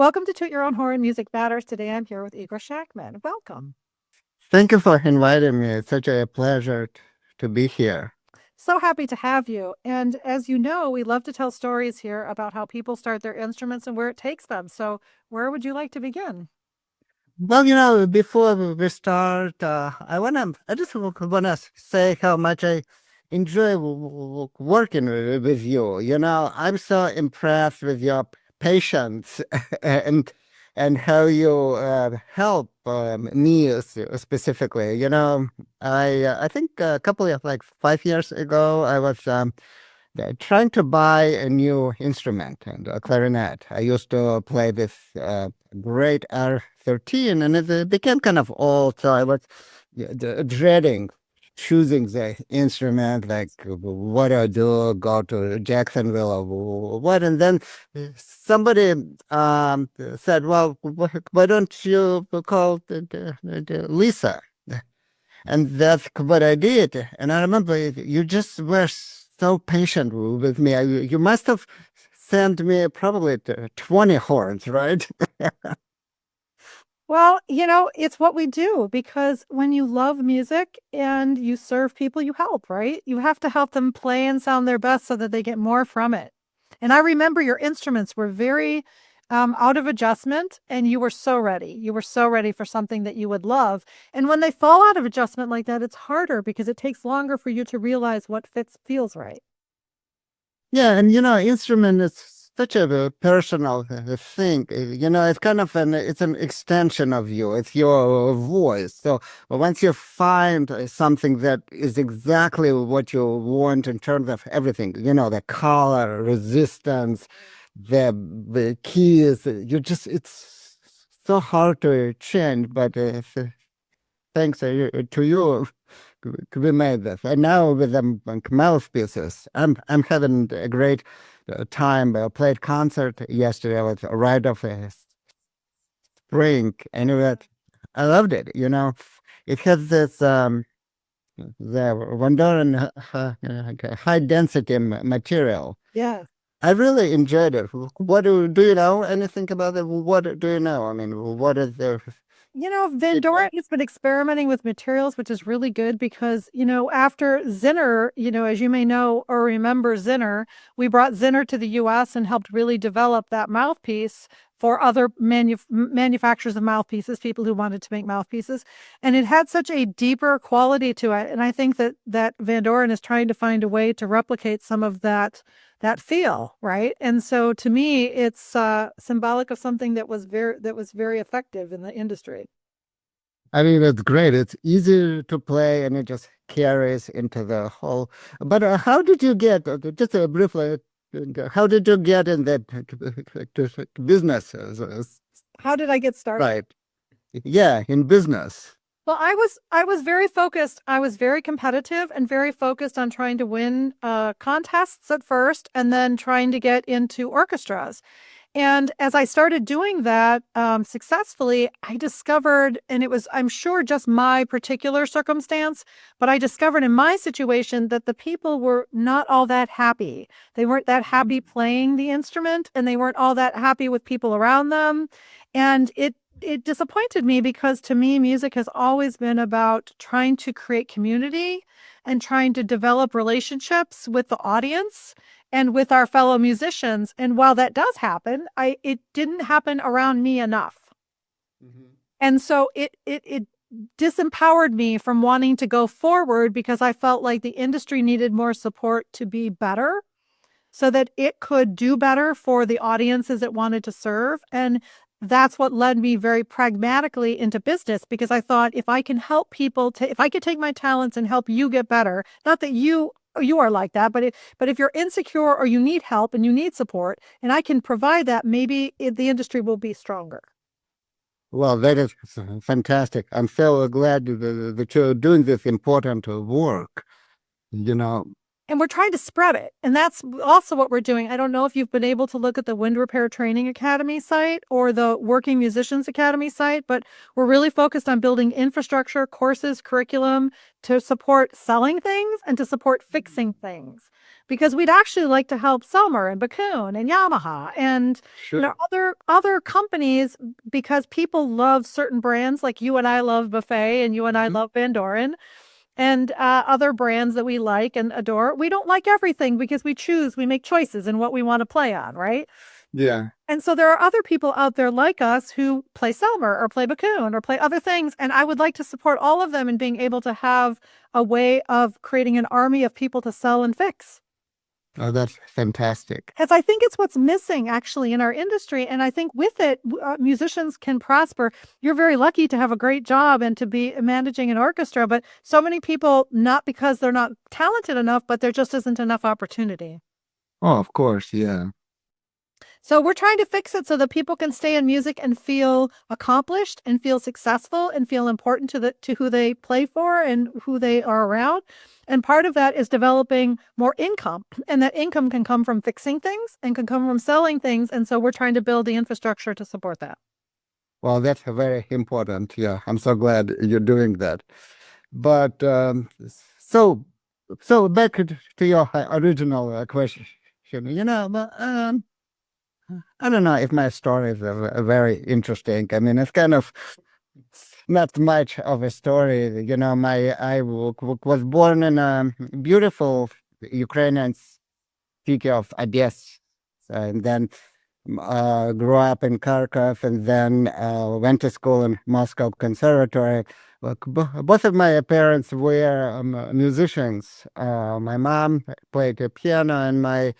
Welcome to Toot Your Own Horn Music Matters. Today I'm here with Igor Shakhman. Welcome. Thank you for inviting me. It's such a pleasure to be here. So happy to have you. And as you know, we love to tell stories here about how people start their instruments and where it takes them. So, where would you like to begin? Well, before we start, I just wanna say how much I enjoy working with you. I'm so impressed with your patience and how you help me specifically. I think a couple of like 5 years ago, I was trying to buy a new instrument and a clarinet. I used to play this great R13, and it became kind of old, so I was dreading choosing the instrument, like what do I do, go to Jacksonville or what, and then somebody said, well, why don't you call the Lisa? And that's what I did. And I remember you just were so patient with me. You must have sent me probably 20 horns, right? Well, it's what we do because when you love music and you serve people, you help, right? You have to help them play and sound their best so that they get more from it. And I remember your instruments were very out of adjustment, and you were so ready. You were so ready for something that you would love. And when they fall out of adjustment like that, it's harder because it takes longer for you to realize what feels right. Yeah, and instrument is such a personal thing. It's kind of it's an extension of you. It's your voice. So once you find something that is exactly what you want in terms of everything, the color, resistance, the keys, it's so hard to change. But thanks to you, we made this. And now with them mouthpieces, I'm having a great time. I played concert yesterday with Rite of Spring, and I loved it. It has this the Vandoren high density material. Yeah. I really enjoyed it. What do you know anything about it? What do you know? I mean, what is there? Van Doren has been experimenting with materials, which is really good because, after Zinner, as you may know or remember Zinner, we brought Zinner to the US and helped really develop that mouthpiece for other manufacturers of mouthpieces, people who wanted to make mouthpieces. And it had such a deeper quality to it. And I think that Van Doren is trying to find a way to replicate some of that feel, right? And so to me, it's symbolic of something that was very effective in the industry. I mean, it's great. It's easy to play, and it just carries into the whole. But how did you get, just briefly, how did you get in that business? How did I get started? Right. Yeah, in business. Well, I was very focused. I was very competitive and very focused on trying to win contests at first, and then trying to get into orchestras. And as I started doing that successfully, I discovered, and it was, I'm sure, just my particular circumstance, but I discovered in my situation that the people were not all that happy. They weren't that happy playing the instrument, and they weren't all that happy with people around them. And it disappointed me because to me, music has always been about trying to create community and trying to develop relationships with the audience and with our fellow musicians. And while that does happen, it didn't happen around me enough. Mhm. And so it disempowered me from wanting to go forward because I felt like the industry needed more support to be better so that it could do better for the audiences it wanted to serve. And that's what led me very pragmatically into business because I thought if I can help people if I could take my talents and help you get better, not that you are like that, but if you're insecure or you need help and you need support and I can provide that, maybe the industry will be stronger. Well, that is fantastic. I'm so glad that you're doing this important work. You know, And we're trying to spread it. And that's also what we're doing. I don't know if you've been able to look at the Wind Repair Training Academy site or the Working Musicians Academy site, but we're really focused on building infrastructure, courses, curriculum to support selling things and to support fixing things. Because we'd actually like to help Selmer and Bakun and Yamaha and Sure. other companies, because people love certain brands, like you and I love Buffet and you and I Mhm. love Van Doren and other brands that we like and adore. We don't like everything because we make choices in what we want to play on, right? Yeah. And so there are other people out there like us who play Selmer or play Bakun or play other things. And I would like to support all of them in being able to have a way of creating an army of people to sell and fix. Oh, that's fantastic. Because I think it's what's missing actually in our industry. And I think with it, musicians can prosper. You're very lucky to have a great job and to be managing an orchestra, but so many people, not because they're not talented enough, but there just isn't enough opportunity. Oh, of course, yeah. So we're trying to fix it so that people can stay in music and feel accomplished and feel successful and feel important to who they play for and who they are around. And part of that is developing more income. And that income can come from fixing things and can come from selling things. And so we're trying to build the infrastructure to support that. Well, that's very important. Yeah, I'm so glad you're doing that. But so so back to your original question. But I don't know if my story is very interesting. I mean, it's kind of not much of a story. Was born in a beautiful Ukrainian city of Odessa, and then grew up in Kharkov, and then went to school in Moscow Conservatory. Both of my parents were musicians. My mom played the piano, and my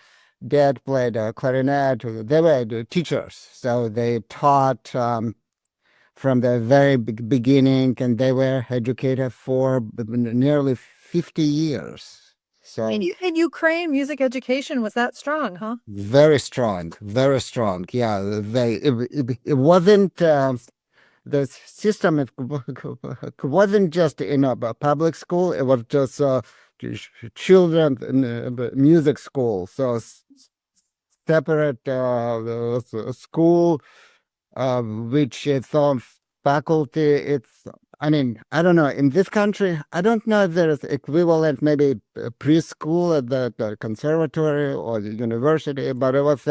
dad played clarinet. They were the teachers, so they taught from the very beginning, and they were educated for nearly 50 years. So In Ukraine, music education was that strong, huh? very strong, very strong. Yeah, it wasn't the system. It wasn't just in a public school. It was just children music school. So separate school, which its own faculty. It's, I mean, I don't know. In this country, I don't know if there's equivalent, maybe preschool at the conservatory or the university, but it was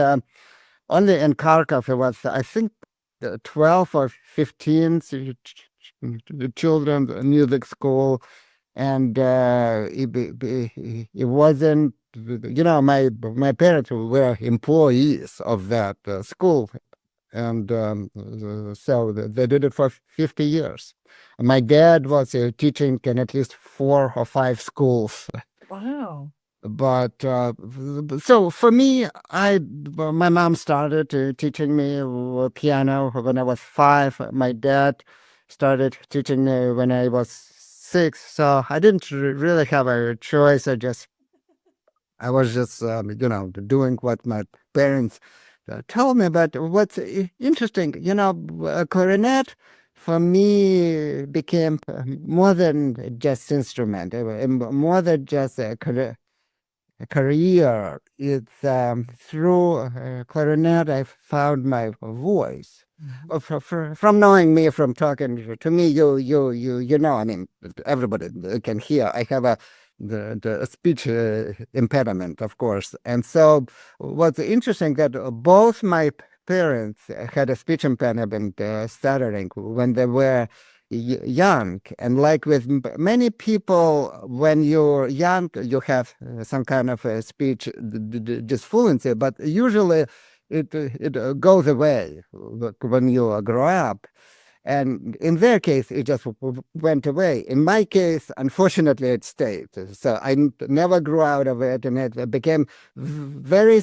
only in Kharkov. It was, I think, 12 or 15 children music school, and it wasn't. My parents were employees of that school, and so they did it for 50 years. My dad was teaching in at least 4 or 5 schools. Wow. But so for me, my mom started teaching me piano when I was 5. My dad started teaching me when I was 6. So I didn't really have a choice. I was just doing what my parents told me. But what's interesting, clarinet for me became more than just instrument, more than just a career. It's through clarinet I found my voice. From knowing me, from talking to me, I mean, everybody can hear. I have the speech impediment, of course, and so what's interesting that both my parents had a speech impediment stuttering when they were young, and like with many people, when you're young you have some kind of a speech disfluency, but usually it goes away when you grow up, and in their case it just went away. In my case, unfortunately, it stayed, so I never grew out of it, and it became very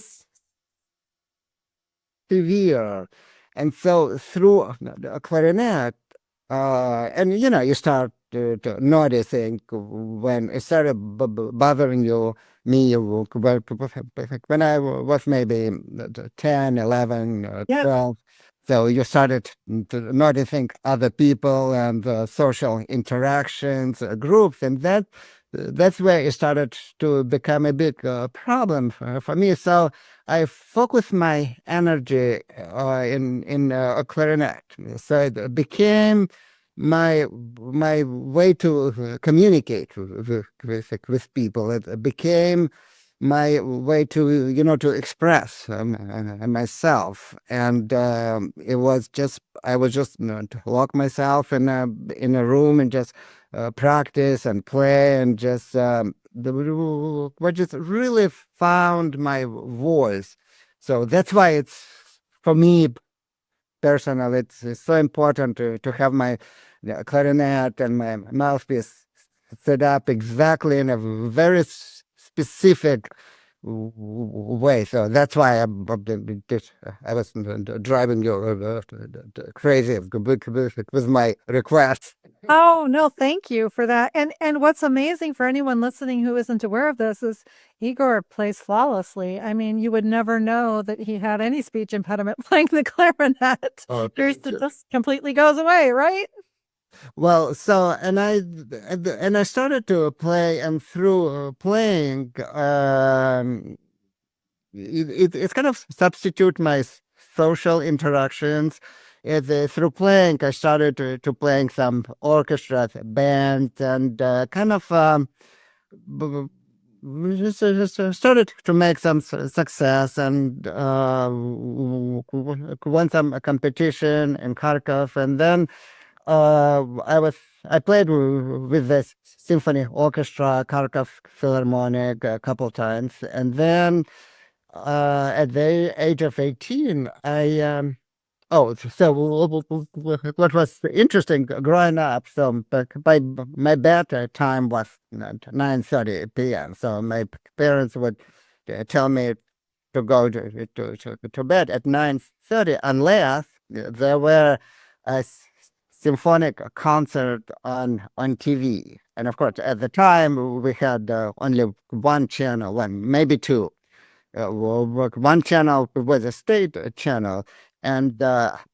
severe. And so through a clarinet, and you start to noticing when it started bothering me when I was maybe 10, 11, Yeah. 12. So you started to noticing other people and social interactions, groups, and that that's where it started to become a big problem for me. So I focused my energy in a clarinet. So it became my way to communicate with people. It became my way to to express myself, and it was just I was just to lock myself in a room and just practice and play and just what just really found my voice. So that's why it's for me personal. It's so important to have my clarinet and my mouthpiece set up exactly in a very specific way. So that's why I was driving you crazy with my request. Oh, no, thank you for that. And what's amazing for anyone listening who isn't aware of this is Igor plays flawlessly. I mean, you would never know that he had any speech impediment playing the clarinet. Okay. It just completely goes away, right? Well, so and I started to play, and through playing, it's kind of substitute my social interactions. Through playing, I started to playing some orchestras, bands, and kind of b- just started to make some success, and won some competition in Kharkov, and then I played with the symphony orchestra, Kharkov Philharmonic, a couple times, and then at the age of 18, I so what was interesting growing up? So, by my bed time was 9:30 p.m. So my parents would tell me to go to bed at 9:30 unless there were a symphonic concert on TV. And of course, at the time we had only one channel, one maybe two. One channel was a state channel, and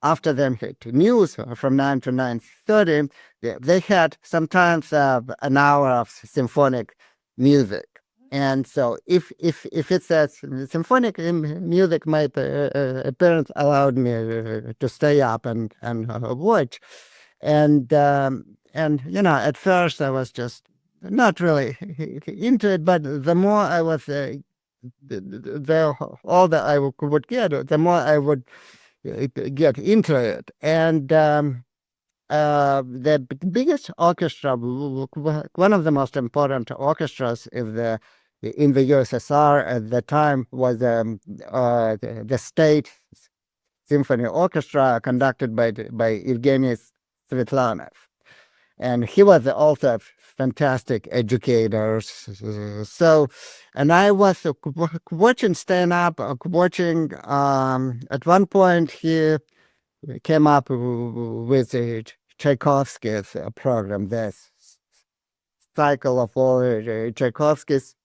after them hit news from 9 to 9:30, they had sometimes an hour of symphonic music. And so, if it's a symphonic music, my parents allowed me to stay up and watch. And at first I was just not really into it, but the more I was all that I would get, the more I would get into it. And the biggest orchestra, one of the most important orchestras in the USSR at the time was the State Symphony Orchestra, conducted by Evgeny Svetlanov. And he was also a fantastic educator. So, and I was watching stand up, watching. At one point, he came up with a Tchaikovsky's program, the cycle of all Tchaikovsky's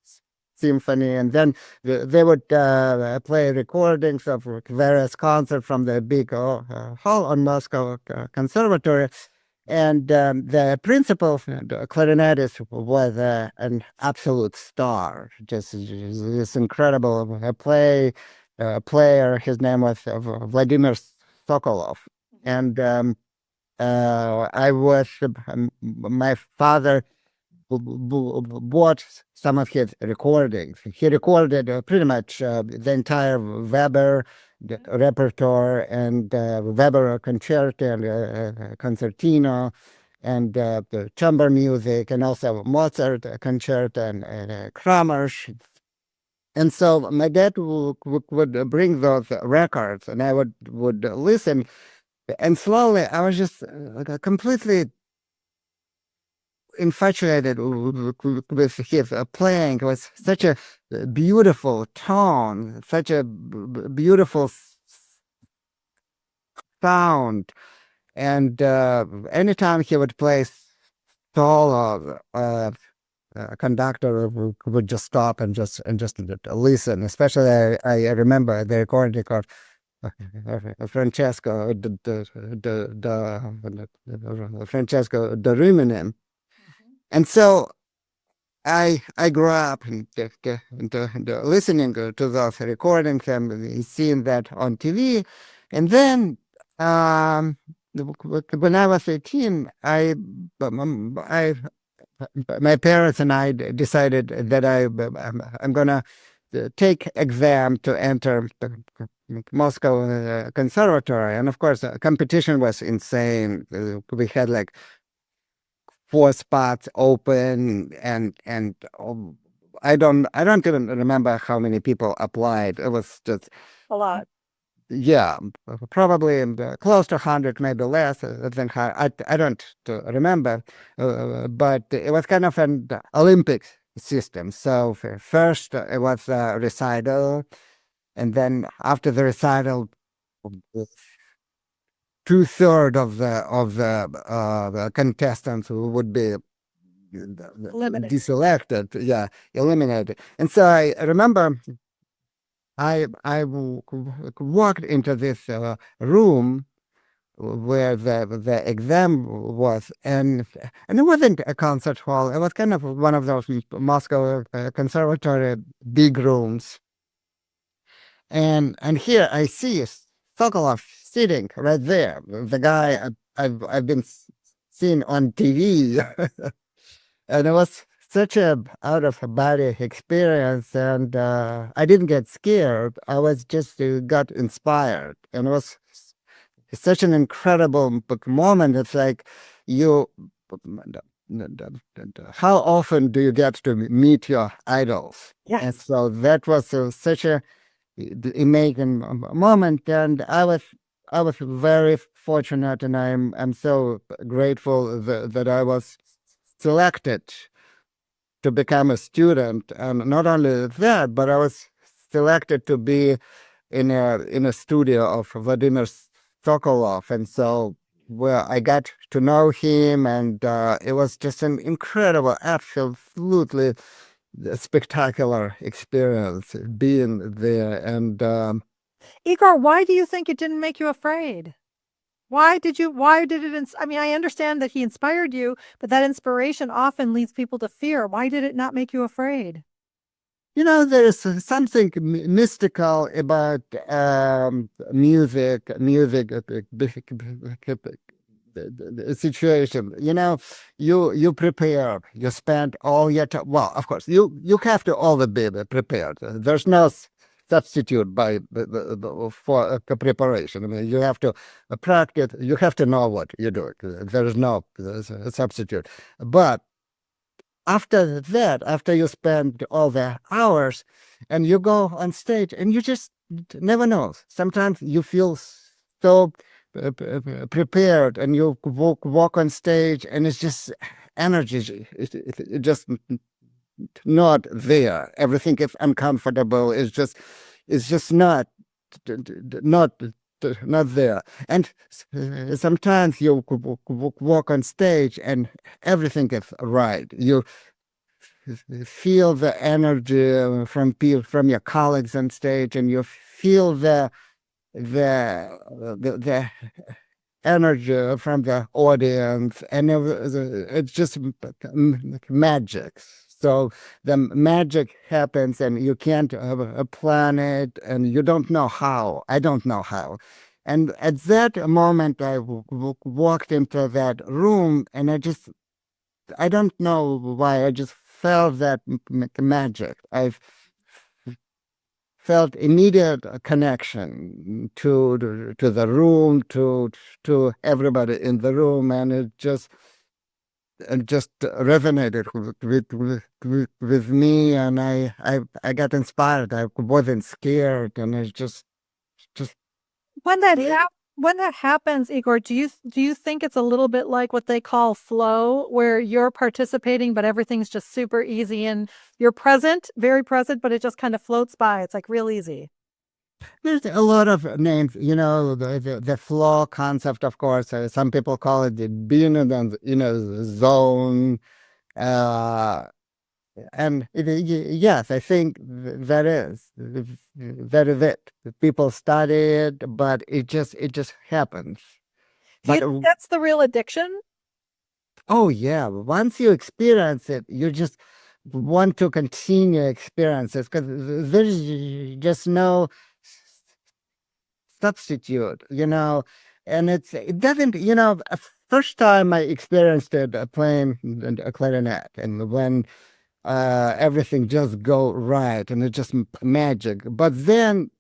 symphony, and then they would play recordings of various concerts from the big hall on Moscow Conservatory. And the principal clarinetist was an absolute star, just this incredible player. His name was Vladimir Sokolov. And my father bought some of his recordings. He recorded pretty much the entire Weber repertoire, and Weber concerto and concertino, and the chamber music, and also Mozart concerto and Kramer's. And so my dad would bring those records, and I would listen. And slowly, I was just completely infatuated with his playing. It was such a beautiful tone, such a beautiful sound. And anytime he would play solo, conductor would just stop and just listen. Especially, I remember the recording of Francesco Francesco de Rimini. And so I grew up listening to those recordings and seeing that on TV, and then um, when I was 18, I my parents and I decided that I'm gonna take exam to enter the Moscow Conservatory, and of course, competition was insane. We had like four spots open, and I don't even remember how many people applied. It was just A lot. yeah, probably close to 100, maybe less than I don't remember, but it was kind of an Olympic system. So first it was a recital, and then after the recital, two-thirds of the contestants would be Limited. deselected, yeah, eliminated. And so I remember walked into this room where the exam was, and it wasn't a concert hall. It was kind of one of those Moscow conservatory big rooms. And here I see Sokolov sitting right there, the guy I've been seeing on TV. And it was such a out of body experience, and I didn't get scared. I was just got inspired, and it was such an incredible moment. It's like you. How often do you get to meet your idols? And Yes. so that was such a amazing moment, and I was very fortunate, and I'm so grateful that I was selected to become a student. And not only that, but I was selected to be in a studio of Vladimir Sokolov, and so well, I got to know him, and it was just an incredible, absolutely spectacular experience being there. And Igor, why do you think it didn't make you afraid? Why did it, I mean, I understand that he inspired you, but that inspiration often leads people to fear. Why did it not make you afraid? there is something mystical about music the situation. You prepare. You spend all your time. Well, of course, you have to always be prepared. There's no substitute by for preparation. I mean, you have to practice. You have to know what you're doing. There is no substitute. But after you spend all the hours, and you go on stage, and you just never know. Sometimes you feel so prepared, and you walk on stage, and it's just energy. It just not there. Everything is uncomfortable. It's just not not there. And sometimes you walk on stage, and everything is right. You feel the energy from your colleagues on stage, and you feel the energy from the audience, and it's just magic. So the magic happens, and you can't plan it, and you don't know how. I don't know how. And at that moment, I walked into that room, and I don't know why. I just felt that magic. I felt immediate connection to the room, to everybody in the room, and it just resonated with me, and I got inspired. I wasn't scared, and it's just When that when that happens, Igor, do you think it's a little bit like what they call flow, where you're participating, but everything's just super easy and you're present, very present, but it just kind of floats by. It's like real easy. there's a lot of names, the flow concept, of course. Some people call it the being in the zone. Uh, and yes, I think that is it. People study it, but it just happens. Do you But think that's the real addiction? oh yeah, once you experience it, you just want to continue experiences because there's just no substitute, and it doesn't, first time I experienced it playing a clarinet, and when everything just go right, and it's just magic. But then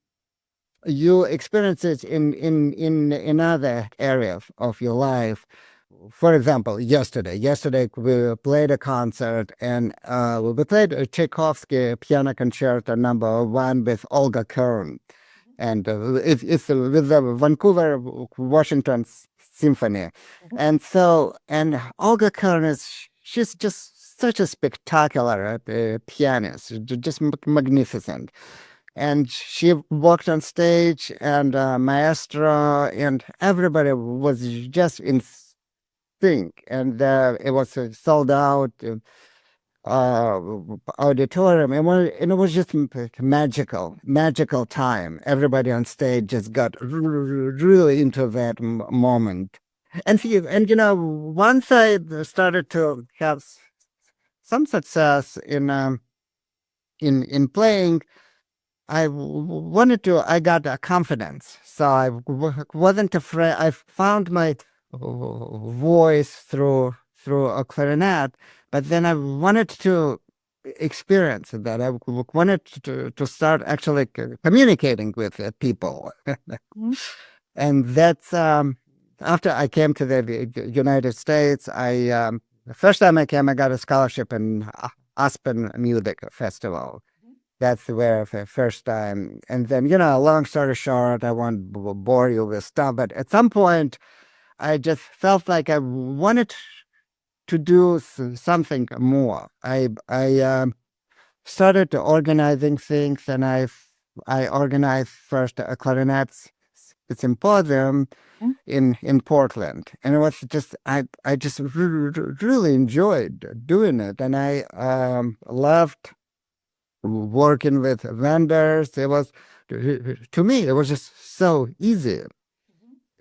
you experience it in another area of your life. For example, yesterday we played a concert, and we played a Tchaikovsky piano concerto number one with Olga Kern, and it's with the Vancouver Washington Symphony. And so, and Olga Kern she's just such a spectacular pianist, just magnificent. And she walked on stage, and maestro and everybody was just in sync, and it was sold out uh, auditorium. And it was just magical time. Everybody on stage just got really into that moment. And once I started to have some success in playing, I got confidence. So I wasn't afraid. I found my voice through a clarinet, but then I wanted to experience that. I wanted to start actually communicating with people. Mhm. And that's after I came to the United States. The first time I came, I got a scholarship in Aspen Music Festival. That's where the first time. And then, long story short, I won't bore you with stuff, but at some point, I just felt like I wanted to do something more. I started organizing things, and I organized first a clarinet symposium Mhm. in Portland, and it was just I just really enjoyed doing it, and I loved working with vendors. It was, to me, it was just so easy.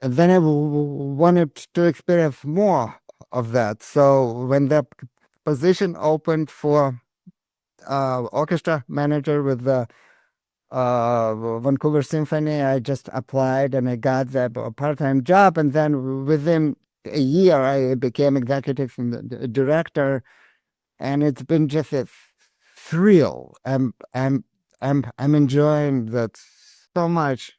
And then I wanted to experience more of that. So when the position opened for orchestra manager with the Vancouver Symphony, I just applied, and I got that part-time job. And then within a year, I became executive director, and it's been just a thrill. I'm enjoying that so much,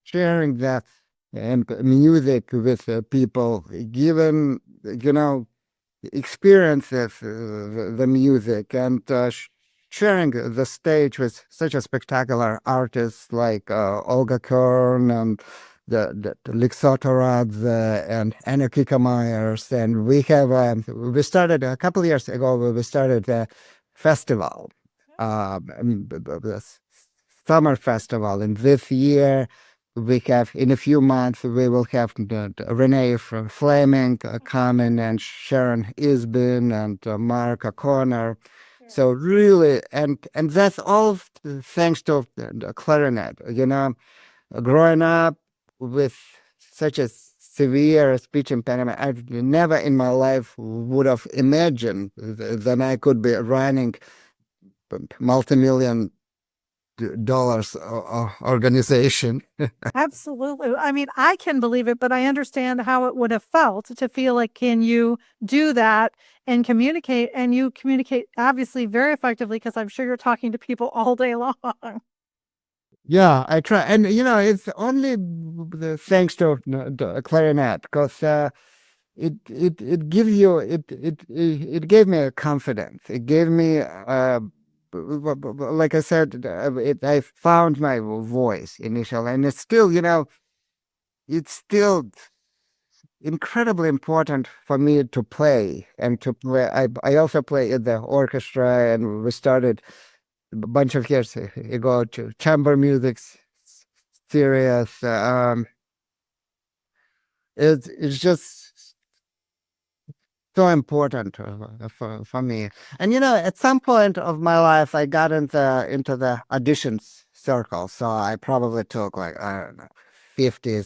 sharing that and music with people, given experiences the music, and sharing the stage with such a spectacular artists like Olga Kern and the Lixotoradze and Anna Kika And we started a couple of years ago, we started a festival, the summer festival. And this year, we have, in a few months, we will have Renee from Fleming coming, and Sharon Isbin, and Mark O'Connor. So really, and that's all thanks to the clarinet. Growing up with such a severe speech impediment, I never in my life would have imagined that I could be running multi-million dollars organization. Absolutely. I mean, I can believe it, but I understand how it would have felt to feel like, can you do that and communicate? And you communicate obviously very effectively because I'm sure you're talking to people all day long. Yeah, I try, and it's only thanks to the clarinet, because it gives you it gave me a confidence. It gave me like I said, I found my voice initially, and it's still incredibly important for me to play and to play. I also play in the orchestra, and we started a bunch of years ago to chamber music series. It's just so important for me. And at some point of my life, I got into the auditions circle. So I probably took, like, I don't know, 50,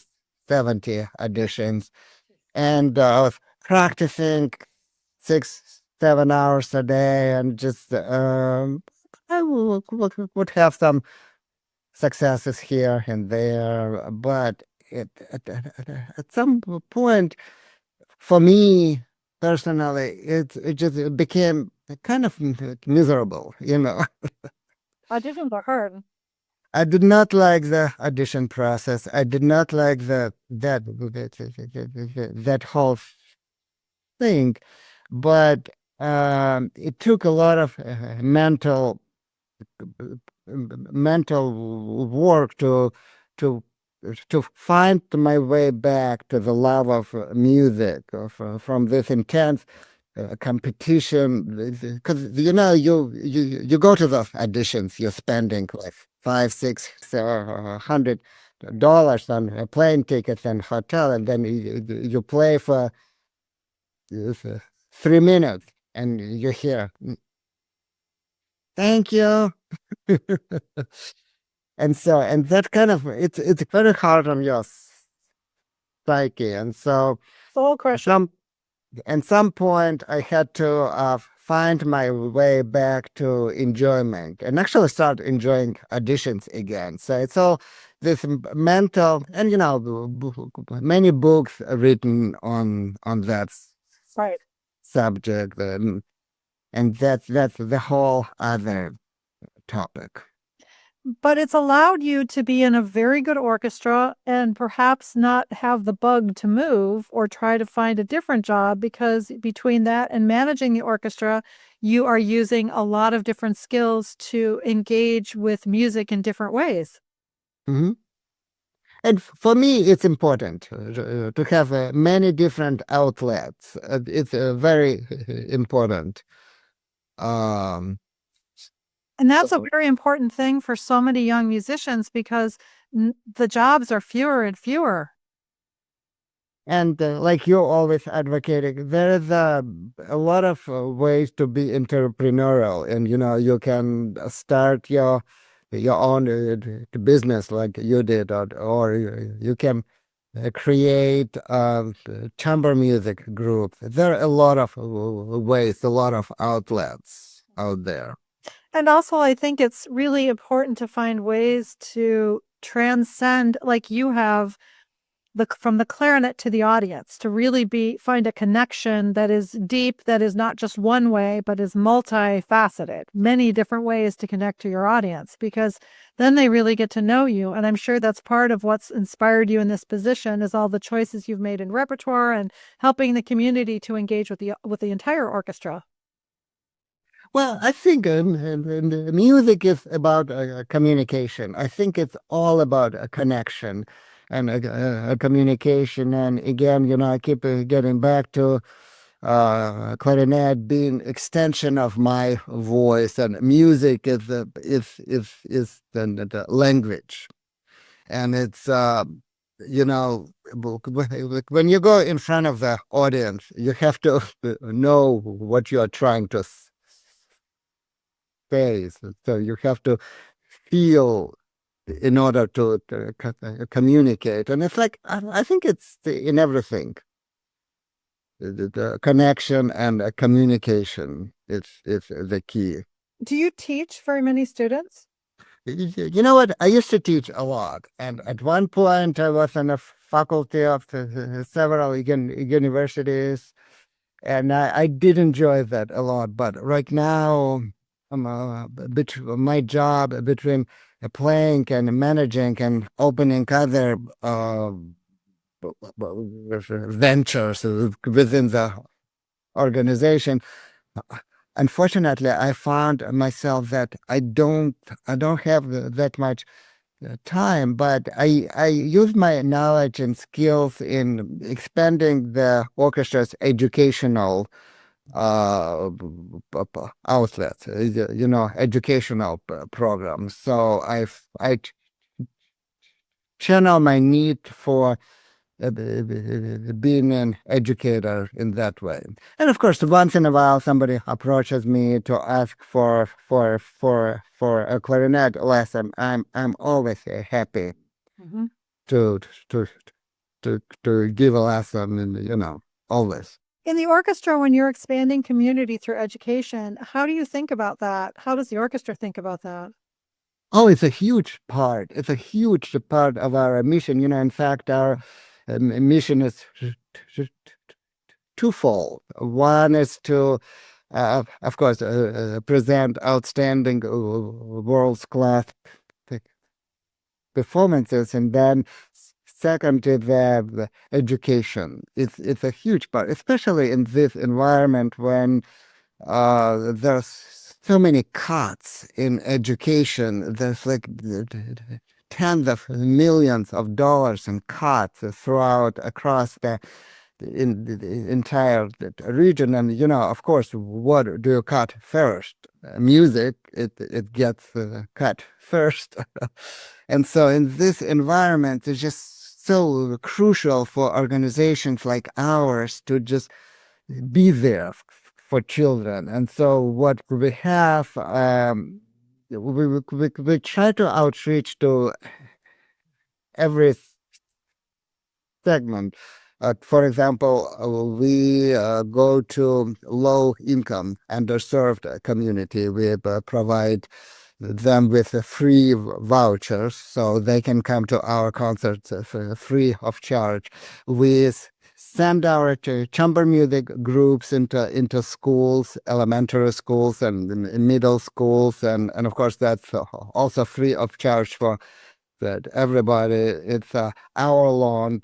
70 auditions, and I was practicing 6, 7 hours a day, and just I would have some successes here and there, but at some point, for me personally, it just became kind of miserable, you know. Auditions are hard. I did not like the audition process. I did not like that whole thing, but it took a lot of mental work to to find my way back to the love of music, from this intense competition. Because you go to the auditions, you're spending like five, six, $100 on plane tickets and hotel, and then you play for 3 minutes, and you're here. Thank you. And that kind of, it's very hard on your psyche. And so Soul crushing. at some point I had to find my way back to enjoyment and actually start enjoying auditions again. So it's all this mental, and many books are written on that Right. subject, and that's the whole other topic. But it's allowed you to be in a very good orchestra and perhaps not have the bug to move or try to find a different job, because between that and managing the orchestra, you are using a lot of different skills to engage with music in different ways. Mm-hmm. And for me, it's important to have many different outlets. It's very important. Um, And that's a very important thing for so many young musicians, because the jobs are fewer and fewer. and like you're always advocating, there is a lot of ways to be entrepreneurial, and you can start your own business like you did, or you can create a chamber music group. There are a lot of ways, a lot of outlets out there. And also, I think it's really important to find ways to transcend, like you have, from the clarinet to the audience, to really find a connection that is deep, that is not just one way, but is multifaceted, many different ways to connect to your audience, because then they really get to know you. And I'm sure that's part of what's inspired you in this position, is all the choices you've made in repertoire and helping the community to engage with the entire orchestra. Well, I think music is about communication. I think it's all about a connection and a communication. And again, I keep getting back to clarinet being extension of my voice, and music is the language. And it's when you go in front of the audience, you have to know what you are trying to face. So you have to feel in order to communicate. And it's like, I think it's in everything. The connection and communication is the key. Do you teach very many students? You know what? I used to teach a lot. And at one point, I was on a faculty of several universities. And I did enjoy that a lot. But right now, my job between playing and managing and opening other ventures within the organization, unfortunately, I found myself that I don't have that much time, but I use my knowledge and skills in expanding the orchestra's educational outlets, educational programs. So I channel my need for being an educator in that way. And of course, once in a while, somebody approaches me to ask for a clarinet lesson. I'm always happy to to to give a lesson, and always. In the orchestra, when you're expanding community through education, how do you think about that? How does the orchestra think about that? Oh, it's a huge part. It's a huge part of our mission. In fact, our mission is twofold. One is to, of course, present outstanding world class performances, and then second is education. It's a huge part, especially in this environment when there's so many cuts in education. There's like tens of millions of dollars in cuts throughout across the entire region. And of course, what do you cut first? Music. It gets cut first. And so in this environment, it's just so crucial for organizations like ours to just be there for children. And so what we have, we try to outreach to every segment. For example, we go to low income, underserved community. We provide them with free vouchers so they can come to our concerts free of charge. We send our chamber music groups into schools, elementary schools and middle schools, and of course that's also free of charge for that everybody. It's a hour-long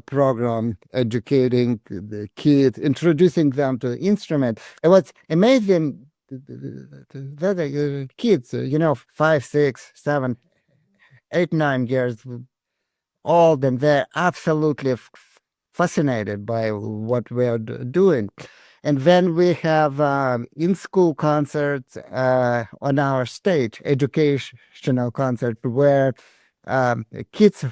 program educating the kids, introducing them to instruments. And what's amazing, the kids, 5, 6, 7, 8, 9 years old, and they're absolutely fascinated by what we're doing. And then we have in-school concerts on our stage, educational concert, where kids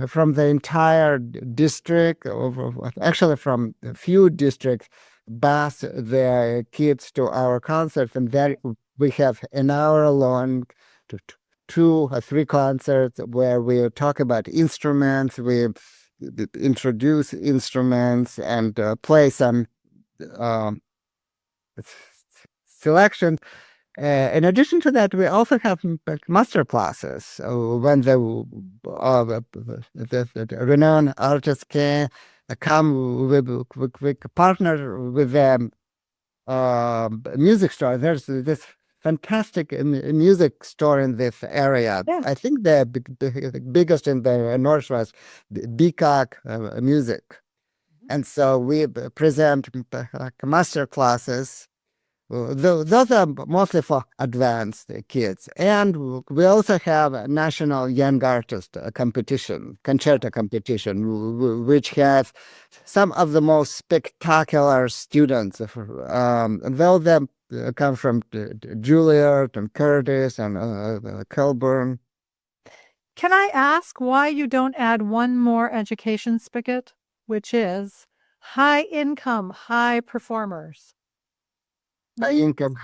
from the entire district, or actually from a few districts, bus their kids to our concerts, and then we have an hour-long, 2 or 3 concerts where we talk about instruments, we introduce instruments, and play some um, selection. In addition to that, we also have master classes. So when the renowned artists can come, we partner with them music store. There's this fantastic music store in this area. Yeah. I think the biggest in the Northwest, Peacock Music. And so we present master classes. Those are mostly for advanced kids. And we also have a national young artist competition, concerto competition, which has some of the most spectacular students. Though they come from Juilliard and Curtis and Colburn. Can I ask why you don't add one more education spigot, which is high income, high performers? Income.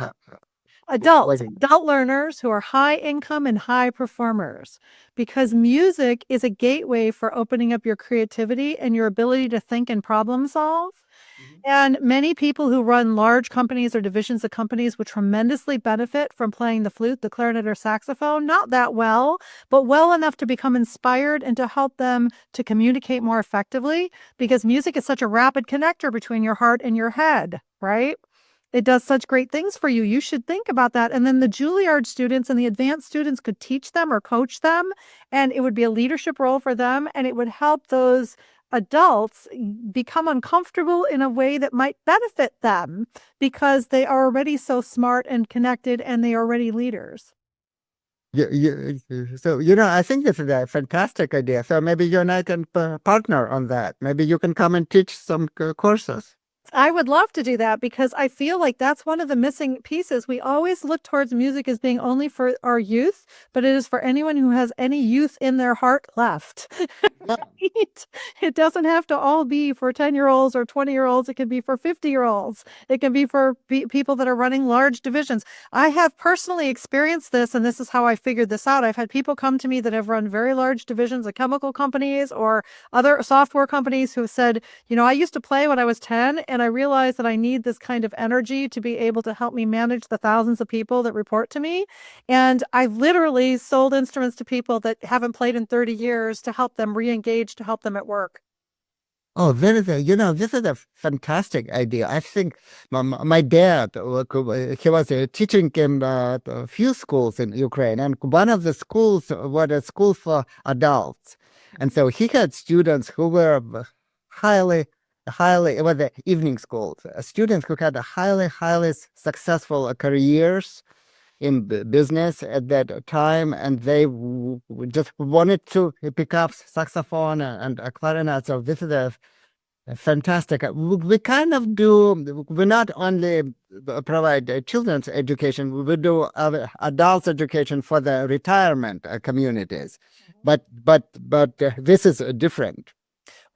Adult learners who are high income and high performers, because music is a gateway for opening up your creativity and your ability to think and problem solve. And many people who run large companies or divisions of companies would tremendously benefit from playing the flute, the clarinet, or saxophone, not that well, but well enough to become inspired and to help them to communicate more effectively, because music is such a rapid connector between your heart and your head, right? It does such great things for you. You should think about that. And then the Juilliard students and the advanced students could teach them or coach them, and it would be a leadership role for them, and it would help those adults become uncomfortable in a way that might benefit them because they are already so smart and connected and they are already leaders. So, I think this is a fantastic idea. So maybe you and I can partner on that. Maybe you can come and teach some courses. I would love to do that because I feel like that's one of the missing pieces. We always look towards music as being only for our youth, but it is for anyone who has any youth in their heart left. Right? It doesn't have to all be for 10-year-olds or 20-year-olds. It can be for 50-year-olds. It can be for people that are running large divisions. I have personally experienced this, and this is how I figured this out. I've had people come to me that have run very large divisions of chemical companies or other software companies who have said, I used to play when I was 10 and I realized that I need this kind of energy to be able to help me manage the thousands of people that report to me. And I've literally sold instruments to people that haven't played in 30 years to help them re-engage, to help them at work. Oh, that is this is a fantastic idea. I think my dad, he was teaching in a few schools in Ukraine, and one of the schools was a school for adults. And so he had students who were highly, it was the evening schools, students who had a highly successful careers in business at that time, and they just wanted to pick up saxophone and a clarinet. So this is a fantastic. We kind of do. We not only provide children's education, we do adults education for the retirement communities, but this is different.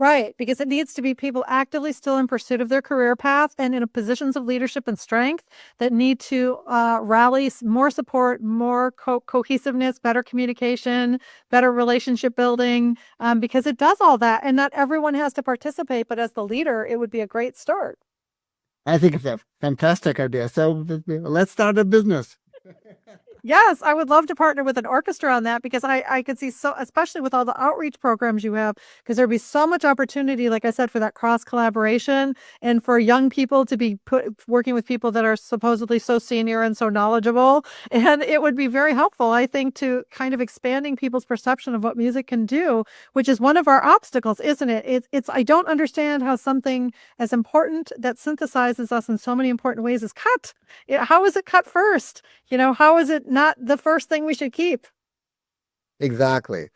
Right, because it needs to be people actively still in pursuit of their career path and in positions of leadership and strength that need to rally more support, more cohesiveness, better communication, better relationship building, because it does all that. And not everyone has to participate, but as the leader, it would be a great start. I think it's a fantastic idea. So let's start a business. Yes, I would love to partner with an orchestra on that because I could see so, especially with all the outreach programs you have, because there'd be so much opportunity, like I said, for that cross collaboration and for young people to be working with people that are supposedly so senior and so knowledgeable. And it would be very helpful, I think, to kind of expanding people's perception of what music can do, which is one of our obstacles, isn't it? It's I don't understand how something as important that synthesizes us in so many important ways is cut. How is it cut first? How is it not the first thing we should keep? Exactly.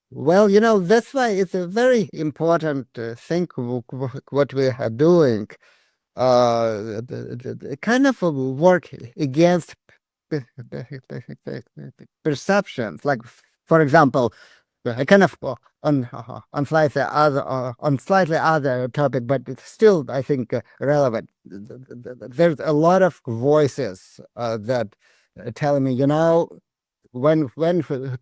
Well, that's why it's a very important thing what we are doing. Kind of work against perceptions. Like, for example, I kind of on slightly other topic, but it's still I think relevant. There's a lot of voices that telling me, when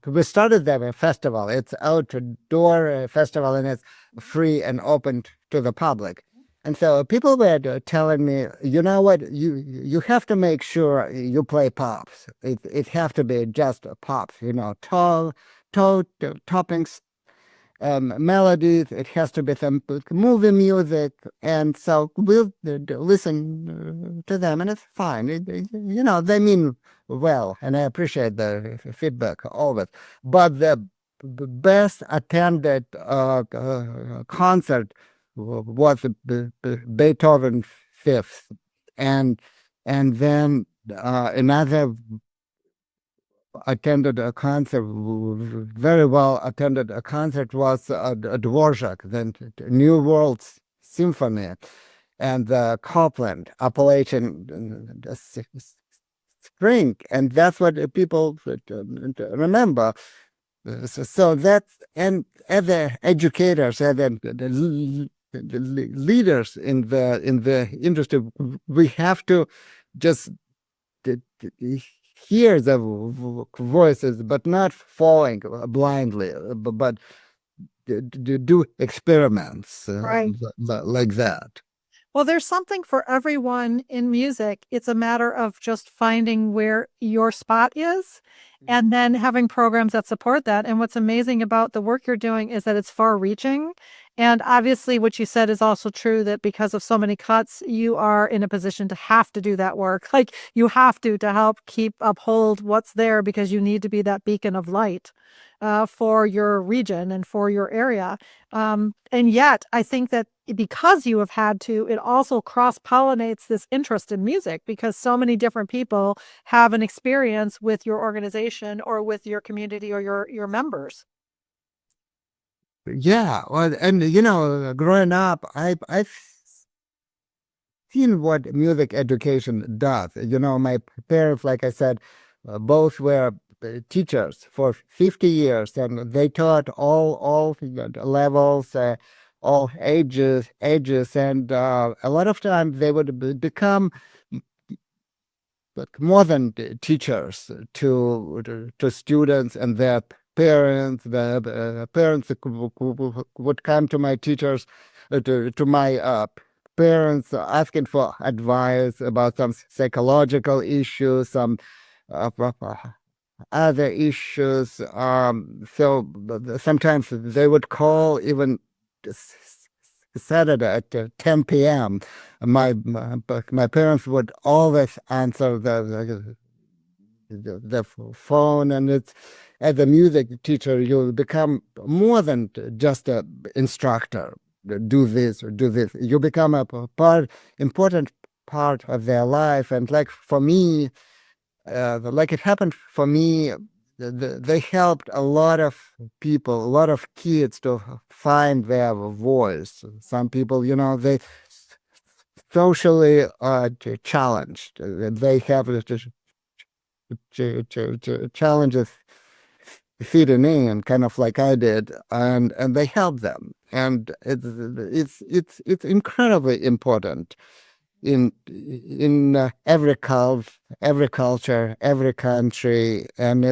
we started the festival, it's outdoor festival and it's free and open to the public. And so people were telling me, you know what, you have to make sure you play pops. It have to be just pops, tall toppings, melodies. It has to be some movie music, and so we'll listen to them, and it's fine. They mean well, and I appreciate the feedback always. But the best attended concert was Beethoven Fifth, and then another attended a concert, very well attended a concert was Dvorak, the New World Symphony, and the Copland Appalachian Spring, and that's what people remember. So that's, and as the educators, as the leaders in the industry, we have to just hear the voices, but not falling blindly, but do experiments Right. like that. Well, there's something for everyone in music. It's a matter of just finding where your spot is and then having programs that support that. And what's amazing about the work you're doing is that it's far reaching. And obviously, what you said is also true that because of so many cuts, you are in a position to have to do that work. Like you have to help uphold what's there because you need to be that beacon of light for your region and for your area. And yet, I think that because you have had to, it also cross pollinates this interest in music because so many different people have an experience with your organization or with your community or your members. Yeah, well, and growing up, I've seen what music education does. My parents, like I said, both were teachers for 50 years, and they taught all levels, all ages, and a lot of times they would become like more than teachers to students and their parents. The parents would come to my teachers, to my parents asking for advice about some psychological issues, some other issues. So sometimes they would call even Saturday at 10 p.m. My parents would always answer the phone, and it's as a music teacher, you become more than just a instructor. Do this or do this. You become a important part of their life, and like for me, like it happened for me, they helped a lot of people, a lot of kids to find their voice. Some people, they socially challenged. They have challenges fitting in, kind of like I did, and they help them, and it's incredibly important in every culture, every country, and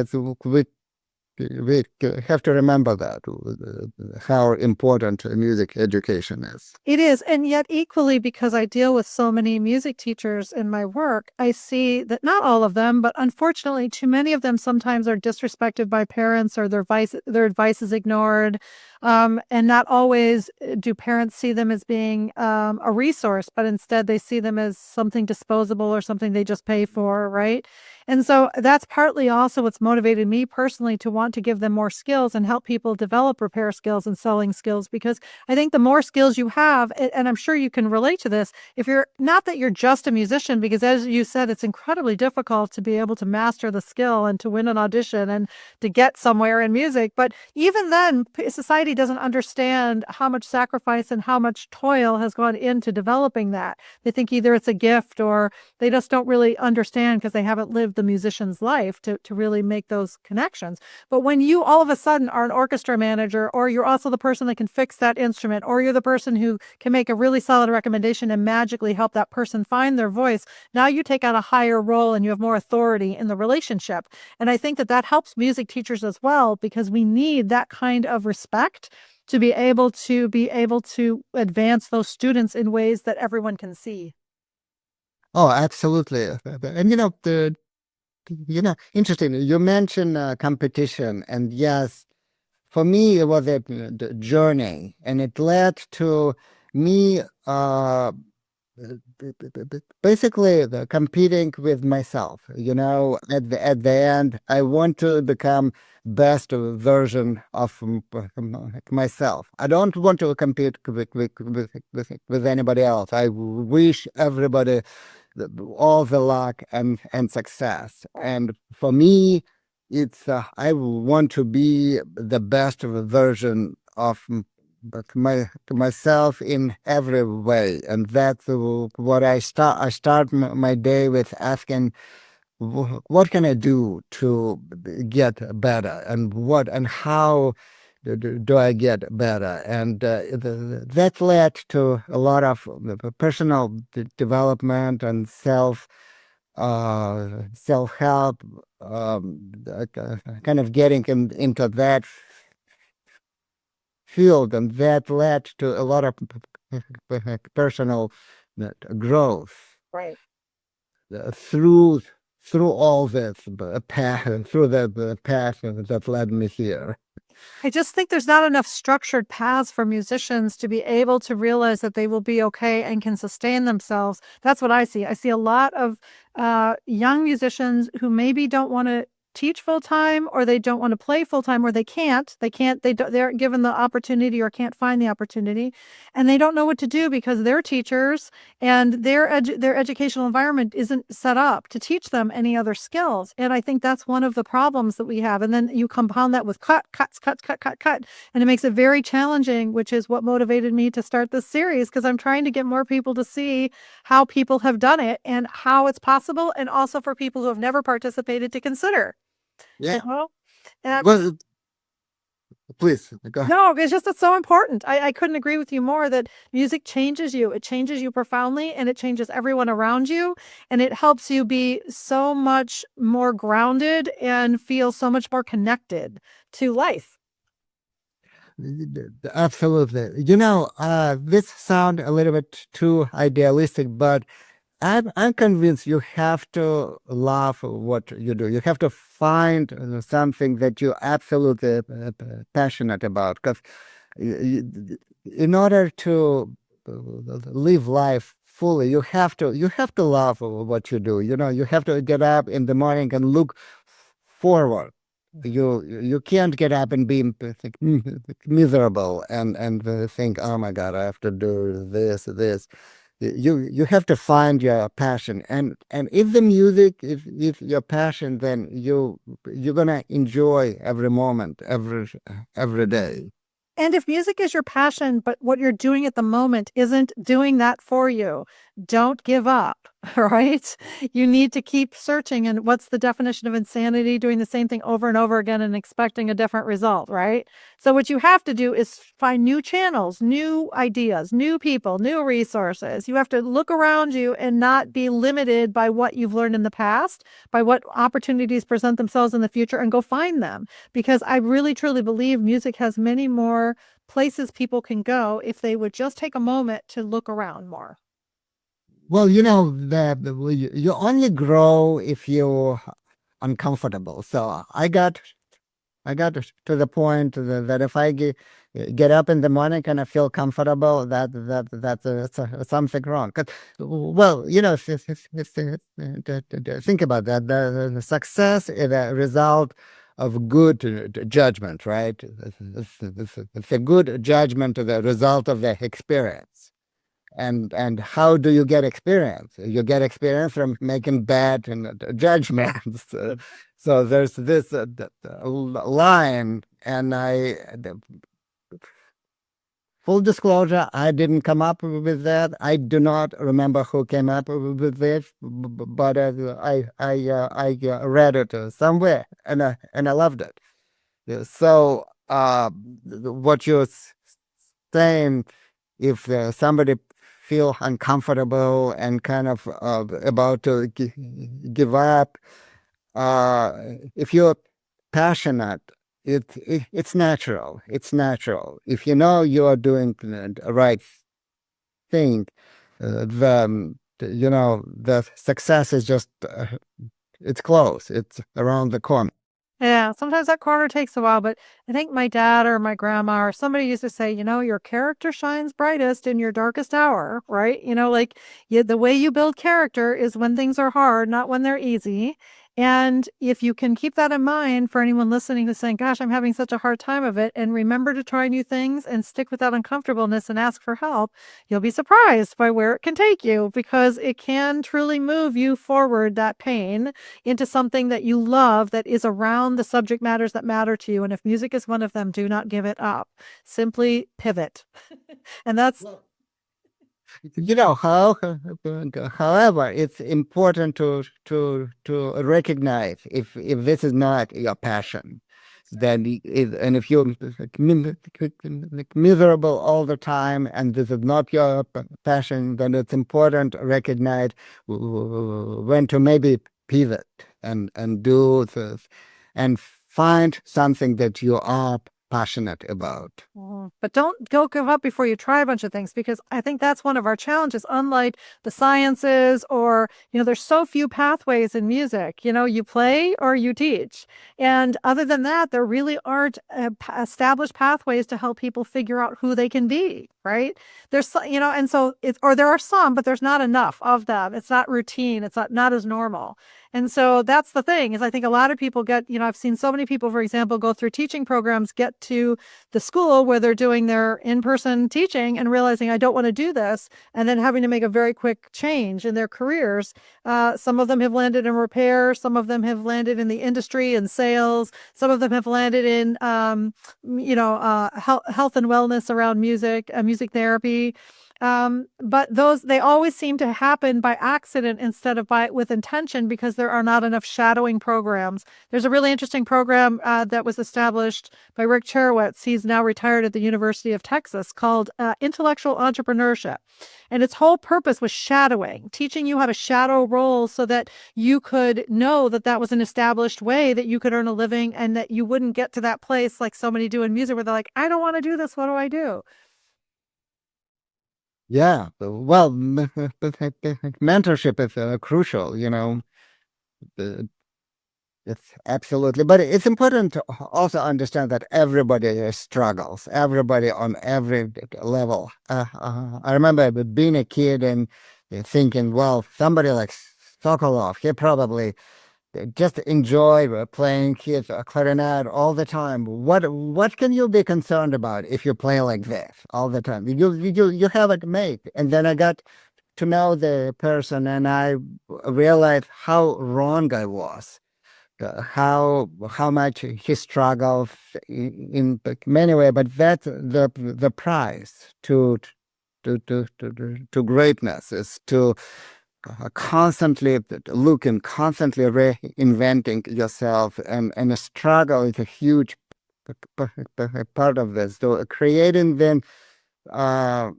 we have to remember that how important music education is. It is. And yet, equally, because I deal with so many music teachers in my work, I see that not all of them, but unfortunately, too many of them sometimes are disrespected by parents or their advice is ignored. And not always do parents see them as being a resource, but instead they see them as something disposable or something they just pay for, right? And so that's partly also what's motivated me personally to want to give them more skills and help people develop repair skills and selling skills, because I think the more skills you have, and I'm sure you can relate to this, if you're not that you're just a musician, because as you said, it's incredibly difficult to be able to master the skill and to win an audition and to get somewhere in music. But even then, society doesn't understand how much sacrifice and how much toil has gone into developing that. They think either it's a gift or they just don't really understand because they haven't lived the musician's life to really make those connections. But when you all of a sudden are an orchestra manager, or you're also the person that can fix that instrument, or you're the person who can make a really solid recommendation and magically help that person find their voice, now you take on a higher role and you have more authority in the relationship. And I think that that helps music teachers as well, because we need that kind of respect to be able to advance those students in ways that everyone can see. Oh, absolutely. And interesting. You mentioned competition, and yes, for me, it was a journey, and it led to me basically competing with myself. At the end, I want to become best version of myself. I don't want to compete with anybody else. I wish everybody all the luck and success. And for me, it's I want to be the best version of myself in every way, and that's what I start my day with asking, what can I do to get better, and what and how do I get better? And that led to a lot of personal development and self-help, kind of getting into that field, and that led to a lot of personal growth Right. through all this path, through the path that led me here. I just think there's not enough structured paths for musicians to be able to realize that they will be okay and can sustain themselves. That's what I see. I see a lot of young musicians who maybe don't want to teach full time, or they don't want to play full time, or they can't. They aren't given the opportunity or can't find the opportunity, and they don't know what to do because their teachers and their educational environment isn't set up to teach them any other skills. And I think that's one of the problems that we have. And then you compound that with cuts, and it makes it very challenging, which is what motivated me to start this series, because I'm trying to get more people to see how people have done it and how it's possible, and also for people who have never participated to consider. Yeah. Well, and Well, please go ahead. no, it's so important. I couldn't agree with you more that music changes you. It changes you profoundly, and it changes everyone around you. And it helps you be so much more grounded and feel so much more connected to life. Absolutely. This sound a little bit too idealistic, but I'm convinced you have to love what you do. You have to find something that you're absolutely passionate about. Because in order to live life fully, you have to love what you do. You have to get up in the morning and look forward. You can't get up and be miserable and think, oh my God, I have to do this. You have to find your passion, and if the music if your passion, then you're gonna enjoy every moment, every day. And if music is your passion, but what you're doing at the moment isn't doing that for you, don't give up, right? You need to keep searching. And what's the definition of insanity? Doing the same thing over and over again and expecting a different result, right? So, what you have to do is find new channels, new ideas, new people, new resources. You have to look around you and not be limited by what you've learned in the past, by what opportunities present themselves in the future, and go find them. Because I really truly believe music has many more places people can go if they would just take a moment to look around more. Well, you only grow if you're uncomfortable. So I got to the point that if I get up in the morning and I feel comfortable, that's something wrong. 'Cause, well, think about that. The success is a result of good judgment, right? It's a good judgment, the result of the experience. And how do you get experience? You get experience from making bad judgments. So there's this line, and full disclosure, I didn't come up with that. I do not remember who came up with this, but I read it somewhere, and I loved it. Yeah. So what you're saying, if somebody feel uncomfortable and kind of about to give up, if you're passionate, it's natural. It's natural. If you know you're doing the right thing, the success is just it's close. It's around the corner. Yeah, sometimes that corner takes a while, but I think my dad or my grandma or somebody used to say, your character shines brightest in your darkest hour, right? The way you build character is when things are hard, not when they're easy. And if you can keep that in mind for anyone listening who's saying, gosh, I'm having such a hard time of it, and remember to try new things and stick with that uncomfortableness and ask for help, you'll be surprised by where it can take you because it can truly move you forward, that pain, into something that you love that is around the subject matters that matter to you. And if music is one of them, do not give it up. Simply pivot. And that's How, however, it's important to recognize if this is not your passion, and if you're miserable all the time and this is not your passion, then it's important to recognize when to maybe pivot and do this and find something that you are passionate about. But don't go give up before you try a bunch of things because I think that's one of our challenges. Unlike the sciences or, there's so few pathways in music. You play or you teach. And other than that, there really aren't established pathways to help people figure out who they can be, right? And so there are some, but there's not enough of them. It's not routine. It's not as normal. And so that's the thing is I think a lot of people I've seen so many people, for example, go through teaching programs, get to the school where they're doing their in-person teaching and realizing I don't want to do this, and then having to make a very quick change in their careers. Some of them have landed in repair. Some of them have landed in the industry and sales. Some of them have landed in, health and wellness around music, music therapy. But they always seem to happen by accident instead of with intention because there are not enough shadowing programs. There's a really interesting program that was established by Rick Cherowitz. He's now retired at the University of Texas, called Intellectual Entrepreneurship. And its whole purpose was shadowing, teaching you how to shadow roles so that you could know that that was an established way that you could earn a living, and that you wouldn't get to that place like so many do in music where they're like, I don't want to do this. What do I do? Yeah, well, mentorship is crucial, Uh, It's absolutely, but it's important to also understand that everybody struggles, everybody on every level. I remember being a kid and thinking, well, somebody like Sokolov, he probably just enjoy playing his clarinet all the time. What can you be concerned about if you play like this all the time? You have it made. And then I got to know the person, and I realized how wrong I was, how much he struggles in many ways, but that's the price to greatness, is to constantly looking, constantly reinventing yourself, and a struggle is a huge part of this. So creating then a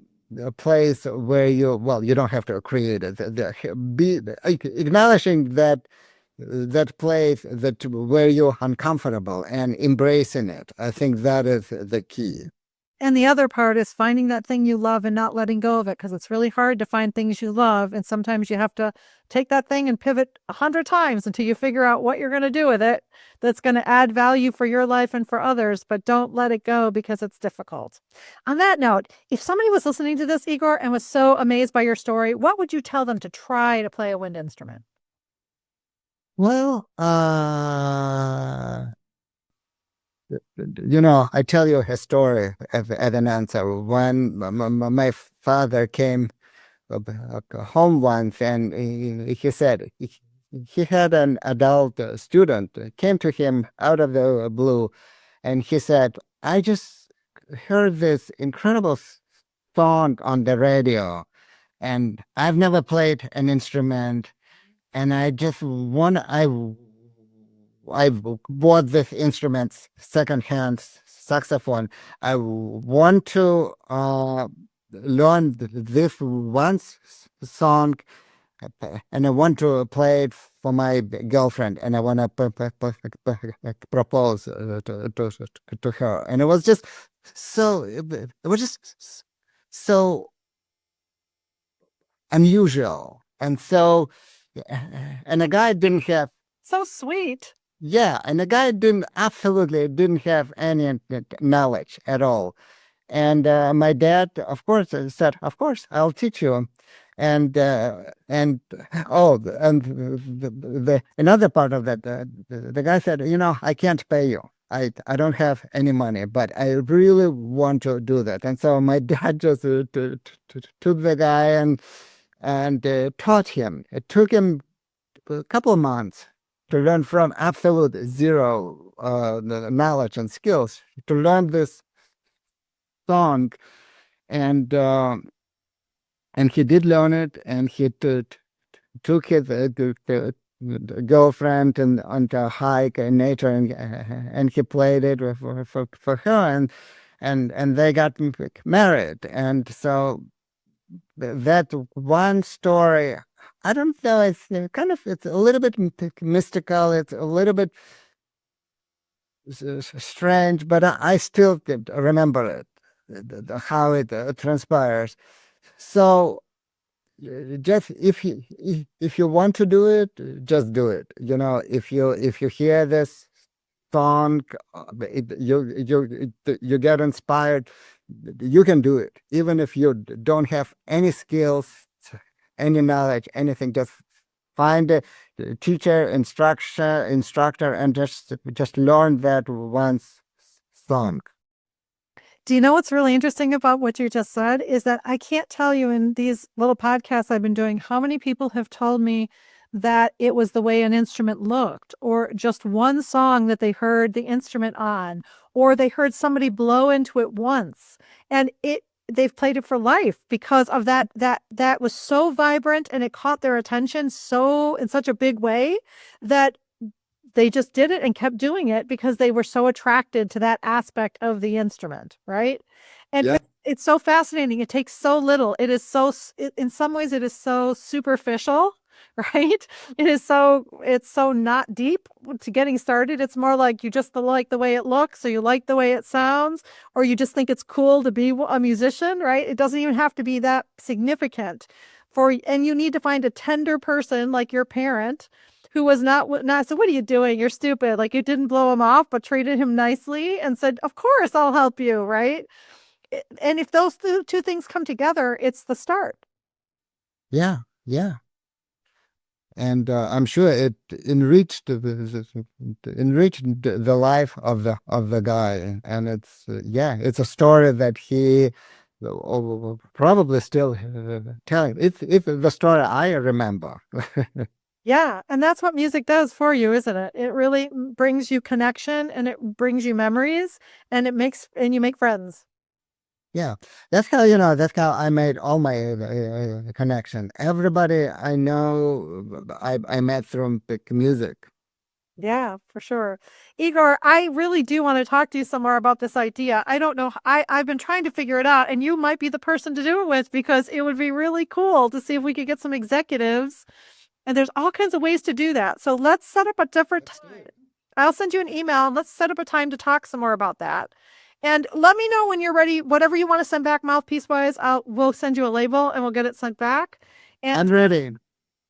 place where you don't have to create it. Be acknowledging that place where you're uncomfortable and embracing it. I think that is the key. And the other part is finding that thing you love and not letting go of it, because it's really hard to find things you love. And sometimes you have to take that thing and pivot 100 times until you figure out what you're going to do with it that's going to add value for your life and for others. But don't let it go because it's difficult. On that note, if somebody was listening to this, Igor, and was so amazed by your story, what would you tell them to try to play a wind instrument? Well, I tell you a story as an answer. When my father came home once, and he said he had an adult student came to him out of the blue, and he said, I just heard this incredible song on the radio, and I've never played an instrument, and I just want I bought this instrument secondhand, saxophone. I want to learn this song, and I want to play it for my girlfriend, and I want to propose to her. And it was just it was just so unusual, and so, and the guy didn't have. So sweet. Yeah, and the guy absolutely didn't have any knowledge at all. And my dad, of course, said, "Of course, I'll teach you." And the another part of that, the guy said, I can't pay you. I don't have any money, but I really want to do that. And so my dad just took the guy and taught him. It took him a couple of months to learn from absolute zero knowledge and skills, to learn this song. And he did learn it, and he took his girlfriend and on a hike in nature, and he played it for her, and they got married. And so that one story, I don't know, it's it's a little bit mystical, it's a little bit strange, but I still remember it, how it transpires. So just if you want to do it, just do it. If you hear this song, you get inspired, you can do it, even if you don't have any skills, any knowledge, anything. Just find a teacher, instructor, and just learn that once song. Do you know what's really interesting about what you just said is that I can't tell you in these little podcasts I've been doing how many people have told me that it was the way an instrument looked, or just one song that they heard the instrument on, or they heard somebody blow into it once. And they've played it for life because of that was so vibrant and it caught their attention so in such a big way that they just did it and kept doing it because they were so attracted to that aspect of the instrument, right? And Yeah. it's so fascinating. It takes so little. It is so, in some ways, it is so superficial, right? It's so not deep to getting started. It's more like you just like the way it looks, or you like the way it sounds, or you just think it's cool to be a musician, right? It doesn't even have to be that significant and you need to find a tender person like your parent who was not so what are you doing? You're stupid. Like you didn't blow him off, but treated him nicely and said, of course I'll help you, right? And if those two things come together, it's the start. Yeah. Yeah. And I'm sure it enriched the life of the guy, and it's yeah, it's a story that he probably still telling. It's the story I remember. Yeah, and that's what music does for you, isn't it? It really brings you connection and it brings you memories and you make friends. Yeah, that's how I made all my connection. Everybody I know, I met through music. Yeah, for sure. Igor, I really do want to talk to you some more about this idea. I don't know. I've been trying to figure it out, and you might be the person to do it with because it would be really cool to see if we could get some executives. And there's all kinds of ways to do that. So let's set up a different time. I'll send you an email and let's set up a time to talk some more about that. And let me know when you're ready. Whatever you want to send back mouthpiece wise, we'll send you a label and we'll get it sent back. I'm And ready.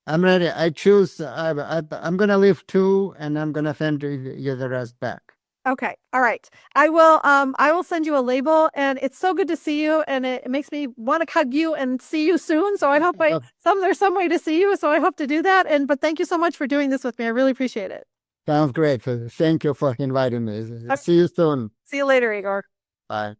I'm ready. I choose. I'm gonna leave two, and I'm gonna send you the rest back. okay, all right. I will send you a label, and it's so good to see you, and it makes me want to hug you and see you soon. So I hope Oh, there's some way to see you. So I hope to do that. But thank you so much for doing this with me. I really appreciate it. sounds great. Thank you for inviting me. Okay, See you soon. see you later, Igor. Bye.